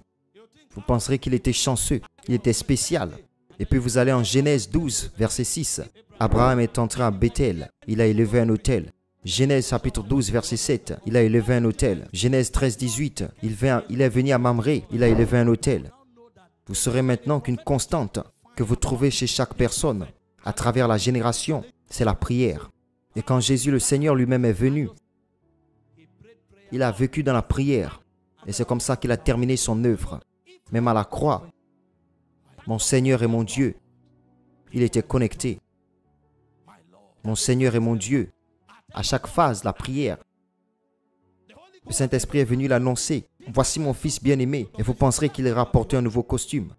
[SPEAKER 1] Vous penserez qu'il était chanceux, il était spécial. Et puis vous allez en Genèse 12, verset 6. Abraham est entré à Bethel, il a élevé un autel. Genèse chapitre 12, verset 7, il a élevé un autel. Genèse 13, 18, il est venu à Mamré, il a élevé un autel. Vous saurez maintenant qu'une constante que vous trouvez chez chaque personne, à travers la génération, c'est la prière. Et quand Jésus le Seigneur lui-même est venu, il a vécu dans la prière. Et c'est comme ça qu'il a terminé son œuvre. Même à la croix, mon Seigneur et mon Dieu, il était connecté. Mon Seigneur et mon Dieu, à chaque phase, la prière. Le Saint-Esprit est venu l'annoncer. Voici mon fils bien-aimé. Et vous penserez qu'il a rapporté un nouveau costume.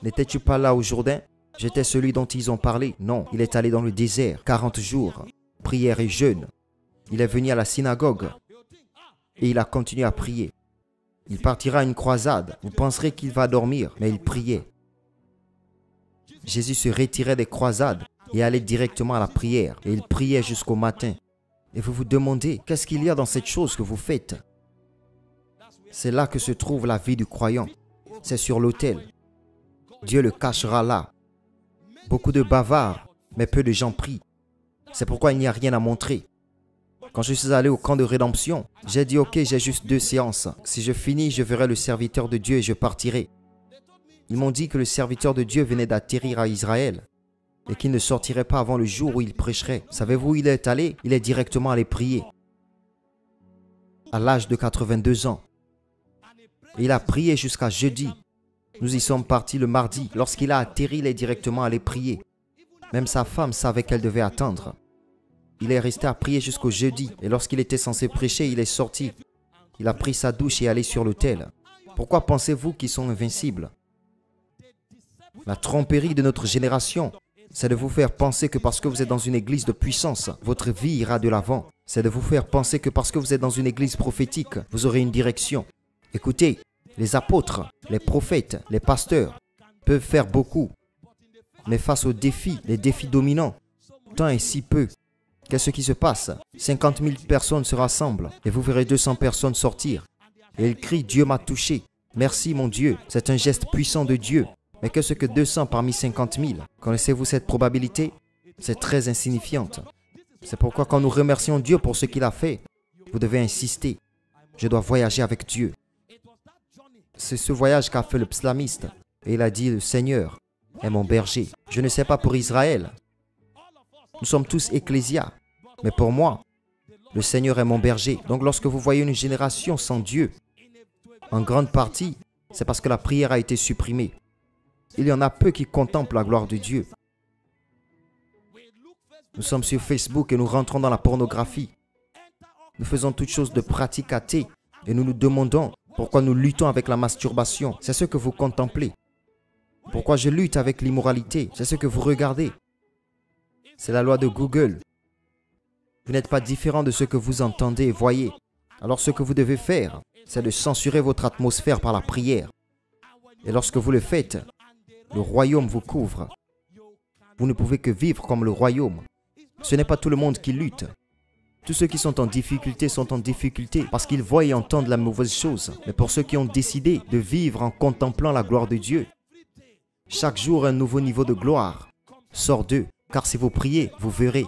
[SPEAKER 1] N'étais-tu pas là au Jourdain? J'étais celui dont ils ont parlé. Non, il est allé dans le désert, 40 jours, prière et jeûne. Il est venu à la synagogue et il a continué à prier. Il partira à une croisade. Vous penserez qu'il va dormir, mais il priait. Jésus se retirait des croisades et allait directement à la prière. Et il priait jusqu'au matin. Et vous vous demandez, qu'est-ce qu'il y a dans cette chose que vous faites? C'est là que se trouve la vie du croyant. C'est sur l'autel. Dieu le cachera là. Beaucoup de bavards, mais peu de gens prient. C'est pourquoi il n'y a rien à montrer. Quand je suis allé au camp de rédemption, j'ai dit ok, j'ai juste 2 séances. Si je finis, je verrai le serviteur de Dieu et je partirai. Ils m'ont dit que le serviteur de Dieu venait d'atterrir à Israël et qu'il ne sortirait pas avant le jour où il prêcherait. Savez-vous où il est allé? Il est directement allé prier. À l'âge de 82 ans. Et il a prié jusqu'à jeudi. Nous y sommes partis le mardi. Lorsqu'il a atterri, il est directement allé prier. Même sa femme savait qu'elle devait attendre. Il est resté à prier jusqu'au jeudi. Et lorsqu'il était censé prêcher, il est sorti. Il a pris sa douche et est allé sur l'autel. Pourquoi pensez-vous qu'ils sont invincibles? La tromperie de notre génération, c'est de vous faire penser que parce que vous êtes dans une église de puissance, votre vie ira de l'avant. C'est de vous faire penser que parce que vous êtes dans une église prophétique, vous aurez une direction. Écoutez, les apôtres, les prophètes, les pasteurs peuvent faire beaucoup. Mais face aux défis, les défis dominants, tant est si peu. Qu'est-ce qui se passe? 50 000 personnes se rassemblent et vous verrez 200 personnes sortir. Et ils crient, Dieu m'a touché. Merci mon Dieu, c'est un geste puissant de Dieu. Mais qu'est-ce que 200 parmi 50 000? Connaissez-vous cette probabilité? C'est très insignifiante. C'est pourquoi quand nous remercions Dieu pour ce qu'il a fait, vous devez insister. Je dois voyager avec Dieu. C'est ce voyage qu'a fait le psalmiste. Et il a dit, le Seigneur est mon berger. Je ne sais pas pour Israël. Nous sommes tous ecclésias. Mais pour moi, le Seigneur est mon berger. Donc lorsque vous voyez une génération sans Dieu, en grande partie, c'est parce que la prière a été supprimée. Il y en a peu qui contemplent la gloire de Dieu. Nous sommes sur Facebook et nous rentrons dans la pornographie. Nous faisons toutes choses de pratique athée et nous nous demandons pourquoi nous luttons avec la masturbation. C'est ce que vous contemplez. Pourquoi je lutte avec l'immoralité? C'est ce que vous regardez. C'est la loi de Google. Vous n'êtes pas différent de ce que vous entendez et voyez. Alors ce que vous devez faire, c'est de censurer votre atmosphère par la prière. Et lorsque vous le faites, le royaume vous couvre. Vous ne pouvez que vivre comme le royaume. Ce n'est pas tout le monde qui lutte. Tous ceux qui sont en difficulté parce qu'ils voient et entendent la mauvaise chose. Mais pour ceux qui ont décidé de vivre en contemplant la gloire de Dieu, chaque jour un nouveau niveau de gloire sort d'eux. Car si vous priez, vous verrez.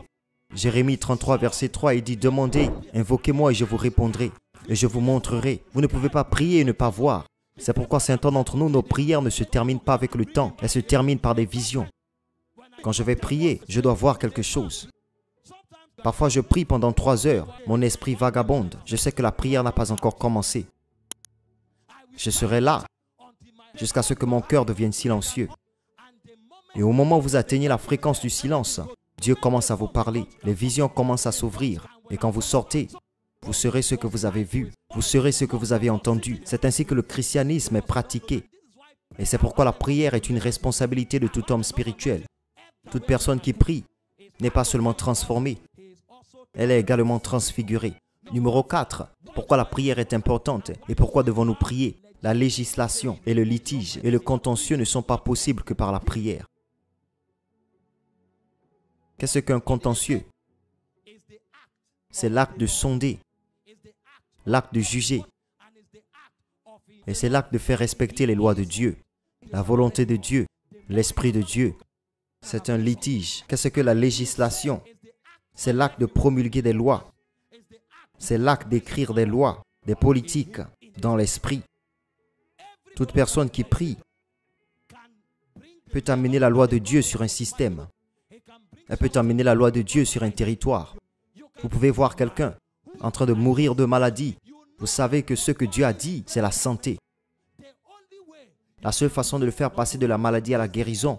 [SPEAKER 1] Jérémie 33, verset 3, il dit « Demandez, invoquez-moi et je vous répondrai, et je vous montrerai. Vous ne pouvez pas prier et ne pas voir. » C'est pourquoi certains d'entre nous, nos prières ne se terminent pas avec le temps, elles se terminent par des visions. Quand je vais prier, je dois voir quelque chose. Parfois, je prie pendant 3 heures, mon esprit vagabonde. Je sais que la prière n'a pas encore commencé. Je serai là jusqu'à ce que mon cœur devienne silencieux. Et au moment où vous atteignez la fréquence du silence, Dieu commence à vous parler, les visions commencent à s'ouvrir. Et quand vous sortez, vous serez ce que vous avez vu, vous serez ce que vous avez entendu. C'est ainsi que le christianisme est pratiqué. Et c'est pourquoi la prière est une responsabilité de tout homme spirituel. Toute personne qui prie n'est pas seulement transformée, elle est également transfigurée. Numéro 4, pourquoi la prière est importante et pourquoi devons-nous prier? La législation et le litige et le contentieux ne sont pas possibles que par la prière. Qu'est-ce qu'un contentieux? C'est l'acte de sonder, l'acte de juger. Et c'est l'acte de faire respecter les lois de Dieu, la volonté de Dieu, l'Esprit de Dieu. C'est un litige. Qu'est-ce que la législation? C'est l'acte de promulguer des lois. C'est l'acte d'écrire des lois, des politiques dans l'esprit. Toute personne qui prie peut amener la loi de Dieu sur un système. Elle peut amener la loi de Dieu sur un territoire. Vous pouvez voir quelqu'un en train de mourir de maladie. Vous savez que ce que Dieu a dit, c'est la santé. La seule façon de le faire passer de la maladie à la guérison,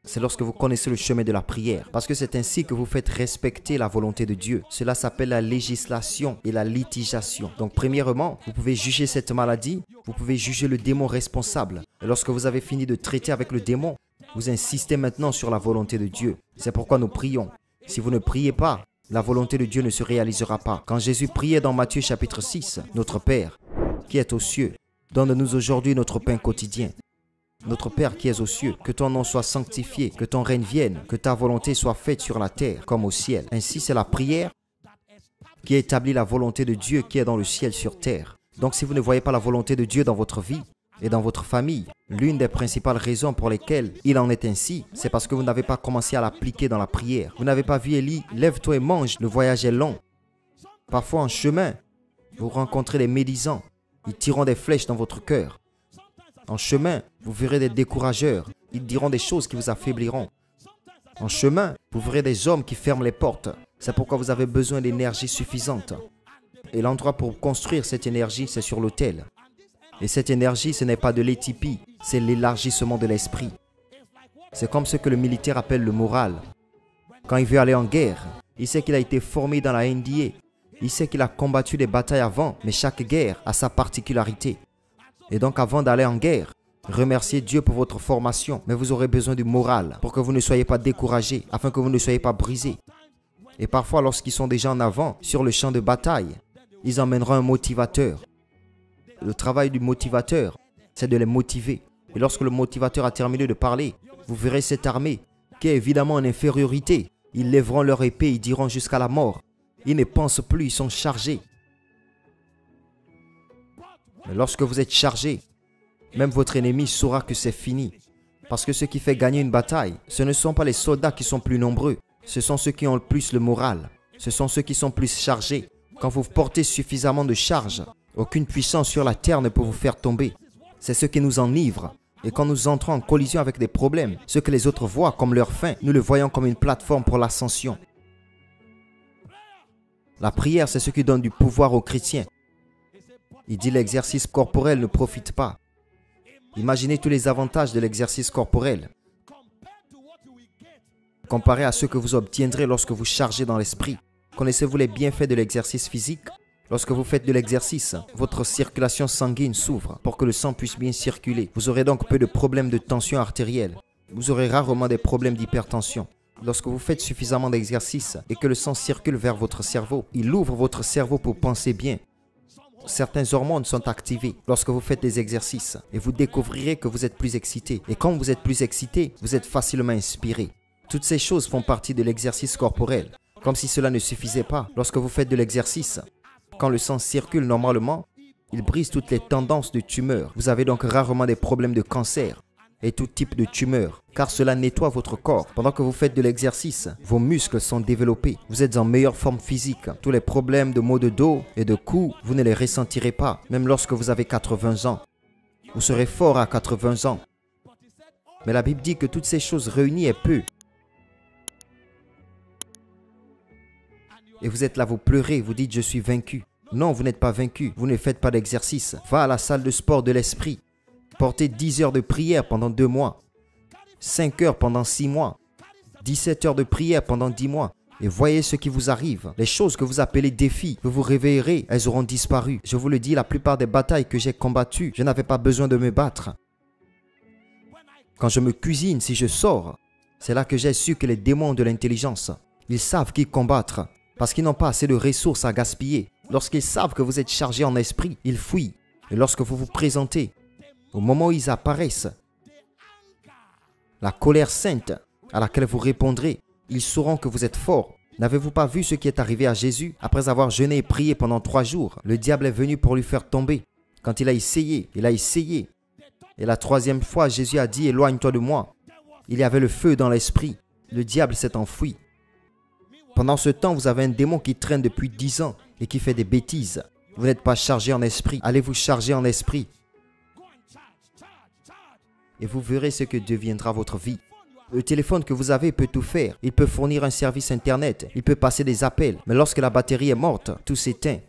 [SPEAKER 1] c'est lorsque vous connaissez le chemin de la prière. Parce que c'est ainsi que vous faites respecter la volonté de Dieu. Cela s'appelle la législation et la litigiation. Donc premièrement, vous pouvez juger cette maladie, vous pouvez juger le démon responsable. Et lorsque vous avez fini de traiter avec le démon, vous insistez maintenant sur la volonté de Dieu. C'est pourquoi nous prions. Si vous ne priez pas, la volonté de Dieu ne se réalisera pas. Quand Jésus priait dans Matthieu chapitre 6, « Notre Père, qui est aux cieux, donne-nous aujourd'hui notre pain quotidien. Notre Père qui es aux cieux, que ton nom soit sanctifié, que ton règne vienne, que ta volonté soit faite sur la terre comme au ciel. » Ainsi, c'est la prière qui établit la volonté de Dieu qui est dans le ciel sur terre. Donc, si vous ne voyez pas la volonté de Dieu dans votre vie et dans votre famille, l'une des principales raisons pour lesquelles il en est ainsi, c'est parce que vous n'avez pas commencé à l'appliquer dans la prière. Vous n'avez pas vu Élie, lève-toi et mange, le voyage est long. Parfois, en chemin, vous rencontrez des médisants. Ils tireront des flèches dans votre cœur. En chemin, vous verrez des décourageurs. Ils diront des choses qui vous affaibliront. En chemin, vous verrez des hommes qui ferment les portes. C'est pourquoi vous avez besoin d'énergie suffisante. Et l'endroit pour construire cette énergie, c'est sur l'autel. Et cette énergie, ce n'est pas de l'étipie, c'est l'élargissement de l'esprit. C'est comme ce que le militaire appelle le moral. Quand il veut aller en guerre, il sait qu'il a été formé dans la NDA. Il sait qu'il a combattu des batailles avant, mais chaque guerre a sa particularité. Et donc avant d'aller en guerre, remerciez Dieu pour votre formation, mais vous aurez besoin du moral pour que vous ne soyez pas découragés, afin que vous ne soyez pas brisés. Et parfois, lorsqu'ils sont déjà en avant, sur le champ de bataille, ils emmèneront un motivateur. Le travail du motivateur, c'est de les motiver. Et lorsque le motivateur a terminé de parler, vous verrez cette armée qui est évidemment en infériorité. Ils lèveront leur épée, ils diront jusqu'à la mort. Ils ne pensent plus, ils sont chargés. Mais lorsque vous êtes chargé, même votre ennemi saura que c'est fini. Parce que ce qui fait gagner une bataille, ce ne sont pas les soldats qui sont plus nombreux. Ce sont ceux qui ont le plus le moral. Ce sont ceux qui sont plus chargés. Quand vous portez suffisamment de charge, aucune puissance sur la terre ne peut vous faire tomber. C'est ce qui nous enivre. Et quand nous entrons en collision avec des problèmes, ce que les autres voient comme leur fin, nous le voyons comme une plateforme pour l'ascension. La prière, c'est ce qui donne du pouvoir aux chrétiens. Il dit l'exercice corporel ne profite pas. Imaginez tous les avantages de l'exercice corporel. Comparé à ceux que vous obtiendrez lorsque vous chargez dans l'esprit. Connaissez-vous les bienfaits de l'exercice physique? Lorsque vous faites de l'exercice, votre circulation sanguine s'ouvre pour que le sang puisse bien circuler. Vous aurez donc peu de problèmes de tension artérielle. Vous aurez rarement des problèmes d'hypertension. Lorsque vous faites suffisamment d'exercice et que le sang circule vers votre cerveau, il ouvre votre cerveau pour penser bien. Certains hormones sont activées lorsque vous faites des exercices et vous découvrirez que vous êtes plus excité. Et quand vous êtes plus excité, vous êtes facilement inspiré. Toutes ces choses font partie de l'exercice corporel. Comme si cela ne suffisait pas, lorsque vous faites de l'exercice, quand le sang circule normalement, il brise toutes les tendances de tumeurs. Vous avez donc rarement des problèmes de cancer et tout type de tumeurs. car cela nettoie votre corps. Pendant que vous faites de l'exercice, vos muscles sont développés. Vous êtes en meilleure forme physique. Tous les problèmes de maux de dos et de cou, vous ne les ressentirez pas, même lorsque vous avez 80 ans. Vous serez fort à 80 ans. Mais la Bible dit que toutes ces choses réunies est peu. Et vous êtes là, vous pleurez, vous dites « je suis vaincu ». Non, vous n'êtes pas vaincu, vous ne faites pas d'exercice. Va à la salle de sport de l'esprit. Portez 10 heures de prière pendant 2 mois. 5 heures pendant 6 mois. 17 heures de prière pendant 10 mois. Et voyez ce qui vous arrive. Les choses que vous appelez défis, vous vous réveillerez, elles auront disparu. Je vous le dis, la plupart des batailles que j'ai combattues, je n'avais pas besoin de me battre. Quand je me cuisine, si je sors, c'est là que j'ai su que les démons de l'intelligence, ils savent qui combattre parce qu'ils n'ont pas assez de ressources à gaspiller. Lorsqu'ils savent que vous êtes chargé en esprit, ils fuient. Et lorsque vous vous présentez, au moment où ils apparaissent, la colère sainte à laquelle vous répondrez, ils sauront que vous êtes fort. N'avez-vous pas vu ce qui est arrivé à Jésus? Après avoir jeûné et prié pendant 3 jours, le diable est venu pour lui faire tomber. Quand il a essayé. Et la 3e fois, Jésus a dit « Éloigne-toi de moi ». Il y avait le feu dans l'esprit. Le diable s'est enfui. Pendant ce temps, vous avez un démon qui traîne depuis 10 ans et qui fait des bêtises. Vous n'êtes pas chargé en esprit. Allez vous charger en esprit. Et vous verrez ce que deviendra votre vie. Le téléphone que vous avez peut tout faire. Il peut fournir un service internet. Il peut passer des appels. Mais lorsque la batterie est morte, tout s'éteint.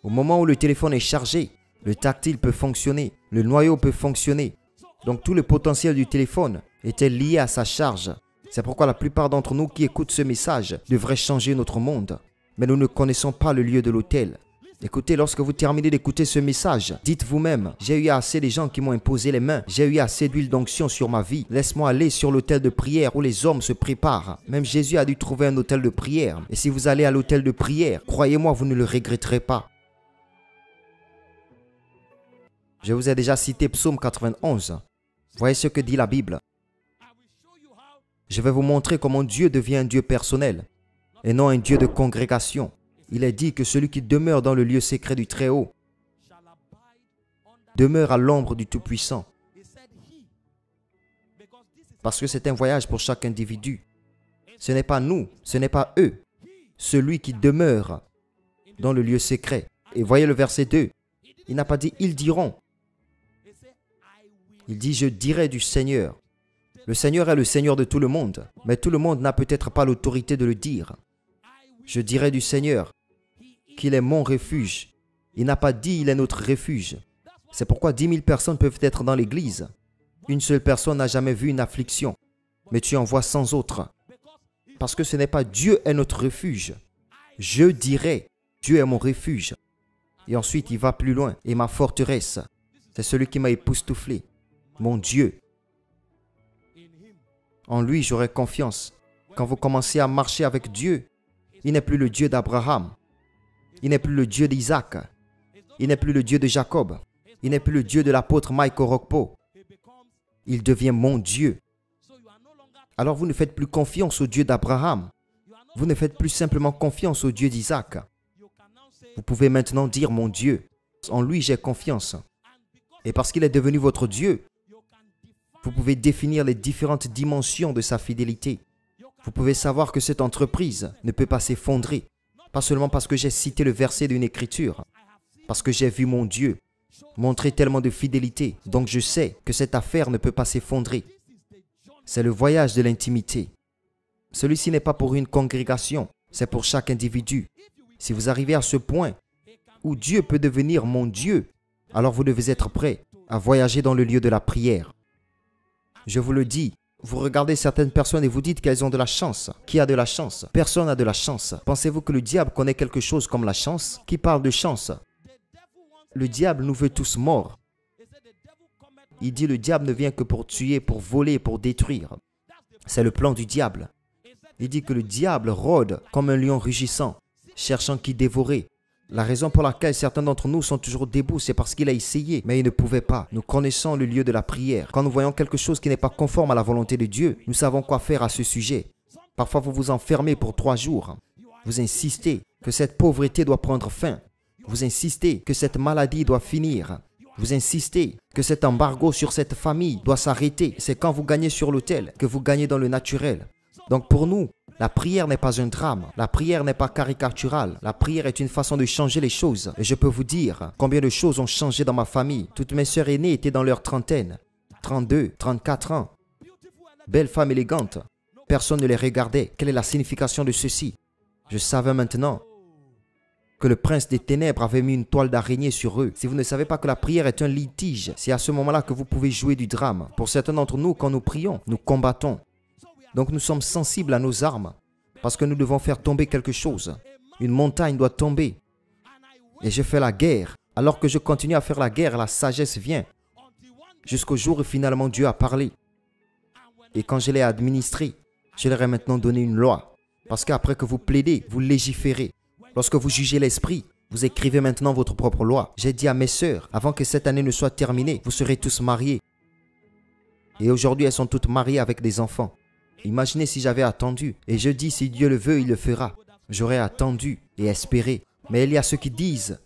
[SPEAKER 1] Au moment où le téléphone est chargé, le tactile peut fonctionner. Le noyau peut fonctionner. Donc tout le potentiel du téléphone était lié à sa charge. C'est pourquoi la plupart d'entre nous qui écoutent ce message devraient changer notre monde. Mais nous ne connaissons pas le lieu de l'autel. Écoutez, lorsque vous terminez d'écouter ce message, dites vous-même, j'ai eu assez de gens qui m'ont imposé les mains. J'ai eu assez d'huile d'onction sur ma vie. Laisse-moi aller sur l'autel de prière où les hommes se préparent. Même Jésus a dû trouver un autel de prière. Et si vous allez à l'autel de prière, croyez-moi, vous ne le regretterez pas. Je vous ai déjà cité Psaume 91. Voyez ce que dit la Bible. Je vais vous montrer comment Dieu devient un Dieu personnel et non un Dieu de congrégation. Il est dit que celui qui demeure dans le lieu secret du Très-Haut demeure à l'ombre du Tout-Puissant. Parce que c'est un voyage pour chaque individu. Ce n'est pas nous, ce n'est pas eux. Celui qui demeure dans le lieu secret. Et voyez le verset 2. Il n'a pas dit « ils diront ». Il dit « je dirai du Seigneur ». Le Seigneur est le Seigneur de tout le monde, mais tout le monde n'a peut-être pas l'autorité de le dire. Je dirai du Seigneur qu'il est mon refuge. Il n'a pas dit il est notre refuge. C'est pourquoi 10 000 personnes peuvent être dans l'église. Une seule personne n'a jamais vu une affliction, mais tu en vois 100 autres. Parce que ce n'est pas Dieu est notre refuge. Je dirai, Dieu est mon refuge. Et ensuite il va plus loin. Et ma forteresse, c'est celui qui m'a époustouflé. Mon Dieu. En lui, j'aurai confiance. Quand vous commencez à marcher avec Dieu, il n'est plus le Dieu d'Abraham. Il n'est plus le Dieu d'Isaac. Il n'est plus le Dieu de Jacob. Il n'est plus le Dieu de l'apôtre Michael Rockpo. Il devient mon Dieu. Alors vous ne faites plus confiance au Dieu d'Abraham. Vous ne faites plus simplement confiance au Dieu d'Isaac. Vous pouvez maintenant dire mon Dieu. En lui, j'ai confiance. Et parce qu'il est devenu votre Dieu, vous pouvez définir les différentes dimensions de sa fidélité. Vous pouvez savoir que cette entreprise ne peut pas s'effondrer. Pas seulement parce que j'ai cité le verset d'une écriture. Parce que j'ai vu mon Dieu montrer tellement de fidélité. Donc je sais que cette affaire ne peut pas s'effondrer. C'est le voyage de l'intimité. Celui-ci n'est pas pour une congrégation. C'est pour chaque individu. Si vous arrivez à ce point où Dieu peut devenir mon Dieu, alors vous devez être prêt à voyager dans le lieu de la prière. Je vous le dis, vous regardez certaines personnes et vous dites qu'elles ont de la chance. Qui a de la chance? Personne n'a de la chance. Pensez-vous que le diable connaît quelque chose comme la chance? Qui parle de chance? Le diable nous veut tous morts. Il dit le diable ne vient que pour tuer, pour voler, pour détruire. C'est le plan du diable. Il dit que le diable rôde comme un lion rugissant, cherchant qui dévorer. La raison pour laquelle certains d'entre nous sont toujours debout, c'est parce qu'il a essayé, mais il ne pouvait pas. Nous connaissons le lieu de la prière. Quand nous voyons quelque chose qui n'est pas conforme à la volonté de Dieu, nous savons quoi faire à ce sujet. Parfois, vous vous enfermez pour 3 jours. Vous insistez que cette pauvreté doit prendre fin. Vous insistez que cette maladie doit finir. Vous insistez que cet embargo sur cette famille doit s'arrêter. C'est quand vous gagnez sur l'autel que vous gagnez dans le naturel. Donc pour nous, la prière n'est pas un drame. La prière n'est pas caricaturale. La prière est une façon de changer les choses. Et je peux vous dire combien de choses ont changé dans ma famille. Toutes mes sœurs aînées étaient dans leur trentaine, 32, 34 ans. Belles femmes élégantes. Personne ne les regardait. Quelle est la signification de ceci? Je savais maintenant que le prince des ténèbres avait mis une toile d'araignée sur eux. Si vous ne savez pas que la prière est un litige, c'est à ce moment-là que vous pouvez jouer du drame. Pour certains d'entre nous, quand nous prions, nous combattons. Donc nous sommes sensibles à nos armes parce que nous devons faire tomber quelque chose. Une montagne doit tomber. Et je fais la guerre. Alors que je continue à faire la guerre, la sagesse vient. Jusqu'au jour où finalement Dieu a parlé. Et quand je l'ai administré, je leur ai maintenant donné une loi. Parce qu'après que vous plaidez, vous légiférez. Lorsque vous jugez l'esprit, vous écrivez maintenant votre propre loi. J'ai dit à mes sœurs, avant que cette année ne soit terminée, vous serez tous mariés. Et aujourd'hui, elles sont toutes mariées avec des enfants. Imaginez si j'avais attendu. Et je dis, si Dieu le veut, il le fera. J'aurais attendu et espéré. Mais il y a ceux qui disent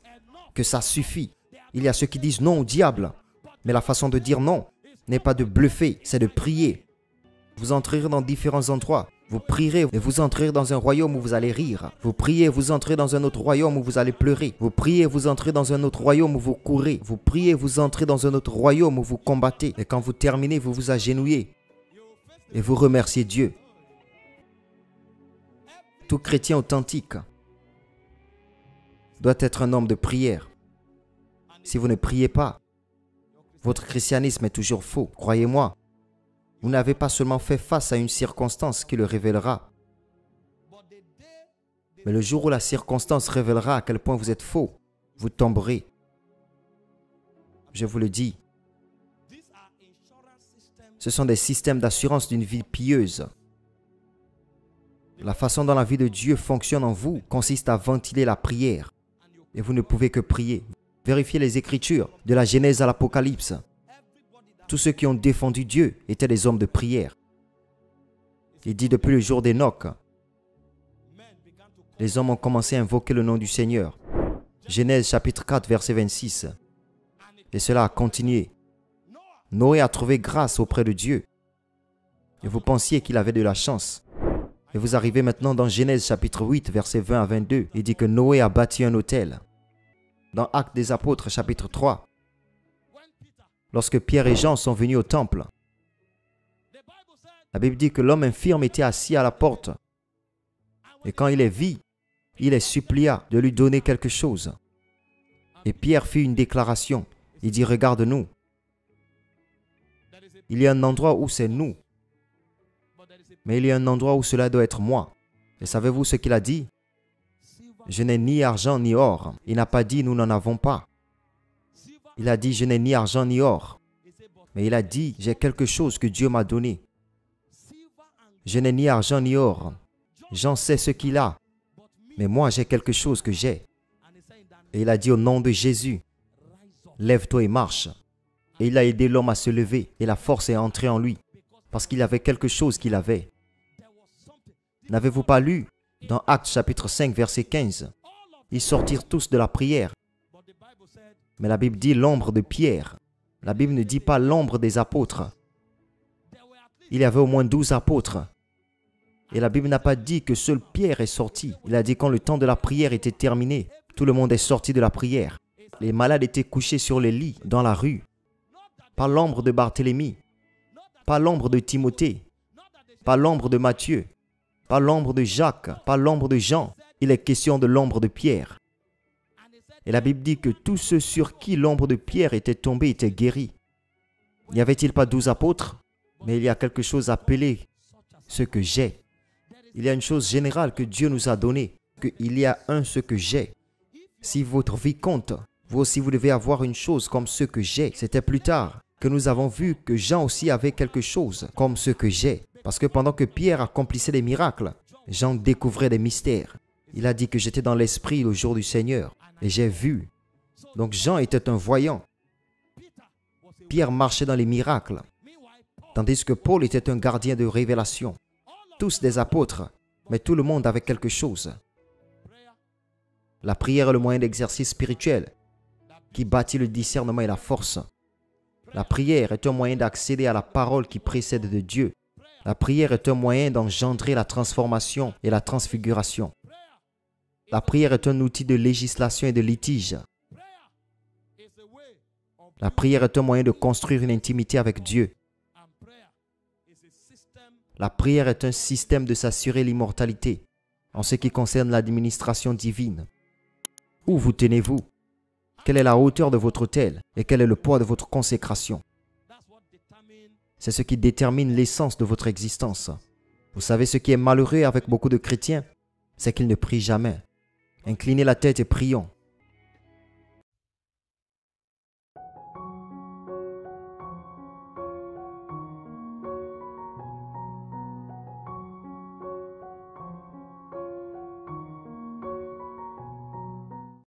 [SPEAKER 1] que ça suffit. Il y a ceux qui disent non au diable. Mais la façon de dire non n'est pas de bluffer, c'est de prier. Vous entrerez dans différents endroits. Vous prierez et vous entrerez dans un royaume où vous allez rire. Vous priez et vous entrez dans un autre royaume où vous allez pleurer. Vous priez et vous entrez dans un autre royaume où vous courez. Vous priez et vous entrez dans un autre royaume où vous combattez. Et quand vous terminez, vous vous agenouillez. Et vous remerciez Dieu. Tout chrétien authentique doit être un homme de prière. Si vous ne priez pas, votre christianisme est toujours faux. Croyez-moi, vous n'avez pas seulement fait face à une circonstance qui le révélera. Mais le jour où la circonstance révélera à quel point vous êtes faux, vous tomberez. Je vous le dis. Ce sont des systèmes d'assurance d'une vie pieuse. La façon dont la vie de Dieu fonctionne en vous consiste à ventiler la prière. Et vous ne pouvez que prier. Vérifiez les Écritures, de la Genèse à l'Apocalypse. Tous ceux qui ont défendu Dieu étaient des hommes de prière. Il dit depuis le jour d'Enoch, les hommes ont commencé à invoquer le nom du Seigneur. Genèse chapitre 4, verset 26. Et cela a continué. Noé a trouvé grâce auprès de Dieu. Et vous pensiez qu'il avait de la chance. Et vous arrivez maintenant dans Genèse chapitre 8, verset 20 à 22. Il dit que Noé a bâti un autel. Dans Actes des Apôtres chapitre 3, lorsque Pierre et Jean sont venus au temple, la Bible dit que l'homme infirme était assis à la porte. Et quand il les vit, il les supplia de lui donner quelque chose. Et Pierre fit une déclaration. Il dit, regarde-nous. Il y a un endroit où c'est nous. Mais il y a un endroit où cela doit être moi. Et savez-vous ce qu'il a dit? Je n'ai ni argent ni or. Il n'a pas dit nous n'en avons pas. Il a dit je n'ai ni argent ni or. Mais il a dit j'ai quelque chose que Dieu m'a donné. Je n'ai ni argent ni or. Jean sait ce qu'il a. Mais moi j'ai quelque chose que j'ai. Et il a dit au nom de Jésus, lève-toi et marche. Et il a aidé l'homme à se lever. Et la force est entrée en lui. Parce qu'il avait quelque chose qu'il avait. N'avez-vous pas lu dans Actes chapitre 5 verset 15? Ils sortirent tous de la prière. Mais la Bible dit l'ombre de Pierre. La Bible ne dit pas l'ombre des apôtres. Il y avait au moins 12 apôtres. Et la Bible n'a pas dit que seul Pierre est sorti. Il a dit quand le temps de la prière était terminé, tout le monde est sorti de la prière. Les malades étaient couchés sur les lits, dans la rue. Pas l'ombre de Barthélemy. Pas l'ombre de Timothée. Pas l'ombre de Matthieu. Pas l'ombre de Jacques. Pas l'ombre de Jean. Il est question de l'ombre de Pierre. Et la Bible dit que tous ceux sur qui l'ombre de Pierre était tombée étaient guéris. N'y avait-il pas 12 apôtres? Mais il y a quelque chose appelé ce que j'ai. Il y a une chose générale que Dieu nous a donnée, qu'il y a un ce que j'ai. Si votre vie compte, vous aussi vous devez avoir une chose comme ce que j'ai. C'était plus tard que nous avons vu que Jean aussi avait quelque chose comme ce que j'ai. Parce que pendant que Pierre accomplissait des miracles, Jean découvrait des mystères. Il a dit que j'étais dans l'esprit le jour du Seigneur et j'ai vu. Donc Jean était un voyant. Pierre marchait dans les miracles. Tandis que Paul était un gardien de révélation. Tous des apôtres, mais tout le monde avait quelque chose. La prière est le moyen d'exercice spirituel qui bâtit le discernement et la force. La prière est un moyen d'accéder à la parole qui précède de Dieu. La prière est un moyen d'engendrer la transformation et la transfiguration. La prière est un outil de législation et de litige. La prière est un moyen de construire une intimité avec Dieu. La prière est un système de s'assurer l'immortalité en ce qui concerne l'administration divine. Où vous tenez-vous? Quelle est la hauteur de votre autel et quel est le poids de votre consécration? C'est ce qui détermine l'essence de votre existence. Vous savez ce qui est malheureux avec beaucoup de chrétiens? C'est qu'ils ne prient jamais. Inclinez la tête et prions.